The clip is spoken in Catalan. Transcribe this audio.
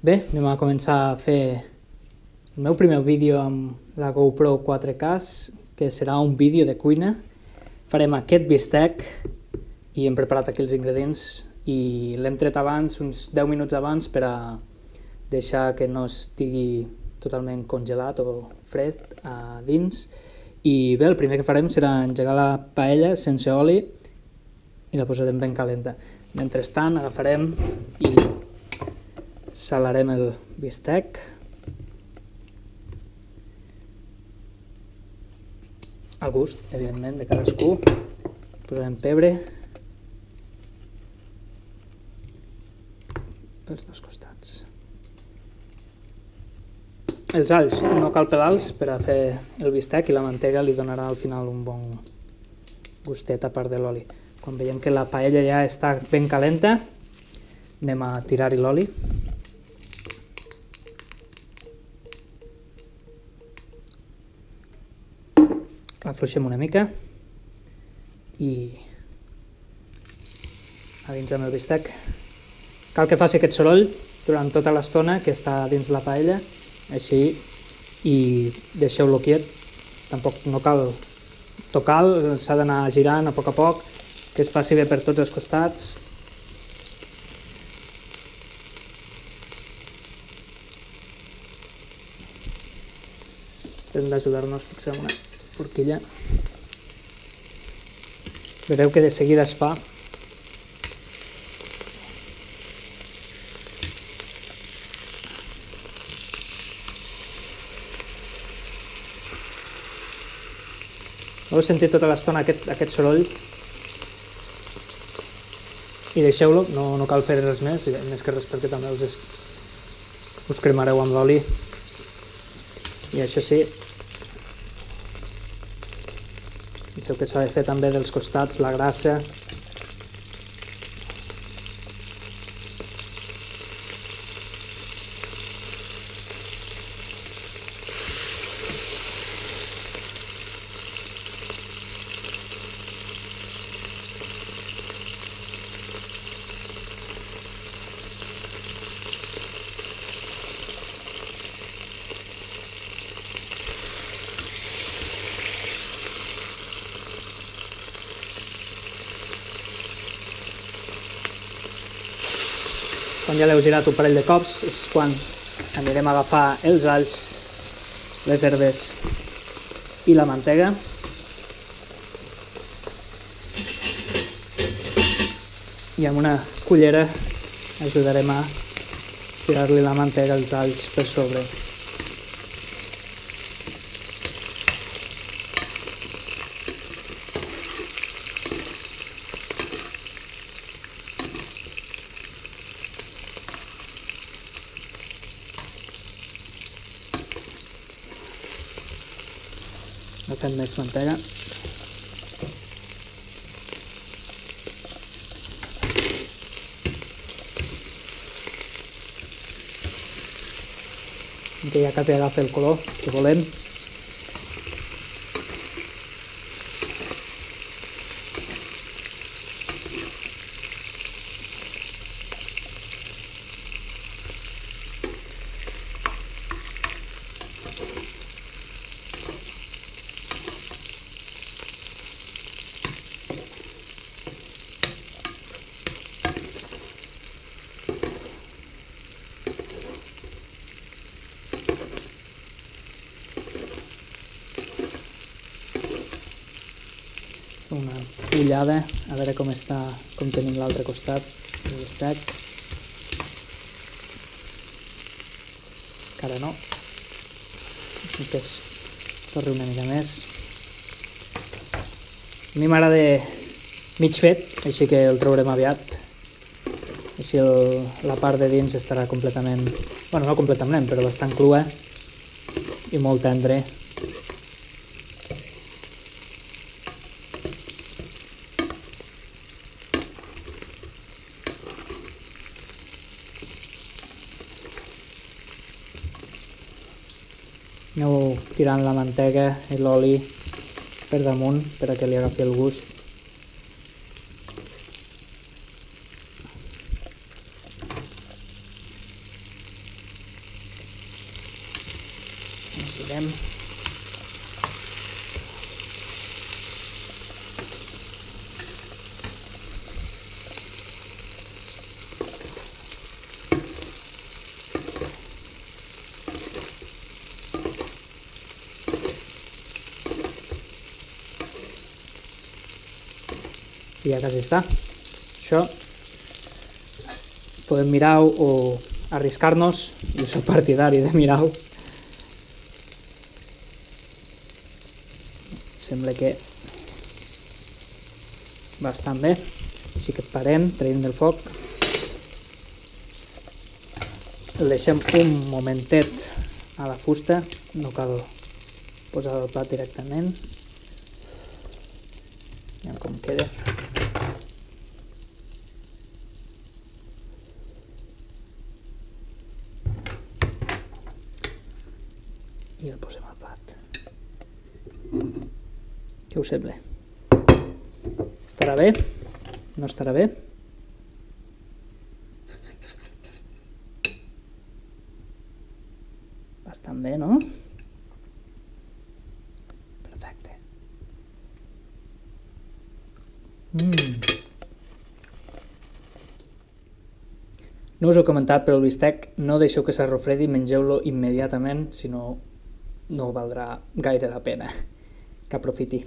Bé, anem a començar a fer el meu primer vídeo amb la GoPro 4K, que serà un vídeo de cuina. Farem aquest bistec i hem preparat aquí els ingredients i l'hem tret abans, uns 10 minuts abans, per a deixar que no estigui totalment congelat o fred a dins. I bé, el primer que farem serà engegar la paella sense oli i la posarem ben calenta. Mentrestant agafarem i salarem el bistec. Al gust, evidentment, de cadascú. Posarem pebre pels dos costats. Els alls no cal pelar-los per a fer el bistec i la mantega li donarà al final un bon gustet a part de l'oli. Quan veiem que la paella ja està ben calenta, anem a tirar-hi l'oli. Afluixem una mica i a dins amb el bistec. Cal que faci aquest soroll durant tota l'estona que està dins la paella, així, i deixeu-lo quiet. Tampoc no cal tocar, s'ha d'anar girant a poc, que es faci bé per tots els costats. Hem d'ajudar-nos, potser amb una forquilla. Veureu que de seguida es fa. Heu sentit tota l'estona aquest soroll i deixeu-lo, no cal fer res més que res, perquè també us cremareu amb l'oli. I això sí, penseu que s'ha de fer també dels costats la grassa. Quan ja l'heu girat un parell de cops és quan anirem a agafar els alls, les herbes i la mantega. I amb una cullera ajudarem a tirar-li la mantega als alls per sobre. Agafem més mantega. Que ja quasi agafa el color que volem. Una ullada a veure com tenim l'altre costat del bistec. Encara no, que es torri una mica més. A mi m'agrada mig fet, així que el traurem aviat. Així la part de dins estarà completament, bueno, no completament, però bastant crua i molt tendre. Aneu tirant la mantega i l'oli per damunt per a que li agafi el gust. Girem. I ja quasi està. Això podem mirar-ho o arriscar-nos, jo soc partidari de mirar-ho. Sembla que bastant bé, així que parem, traiem del foc, el deixem un momentet a la fusta, no cal posar el plat directament, vejam com queda. I el posem al plat. Què us sembla? Estarà bé? No estarà bé? Bastant bé, no? Perfecte. No us ho he comentat, però el bistec no deixeu que s'arrofredi, mengeu-lo immediatament, si no, no valdrà gaire la pena. Que aprofiti.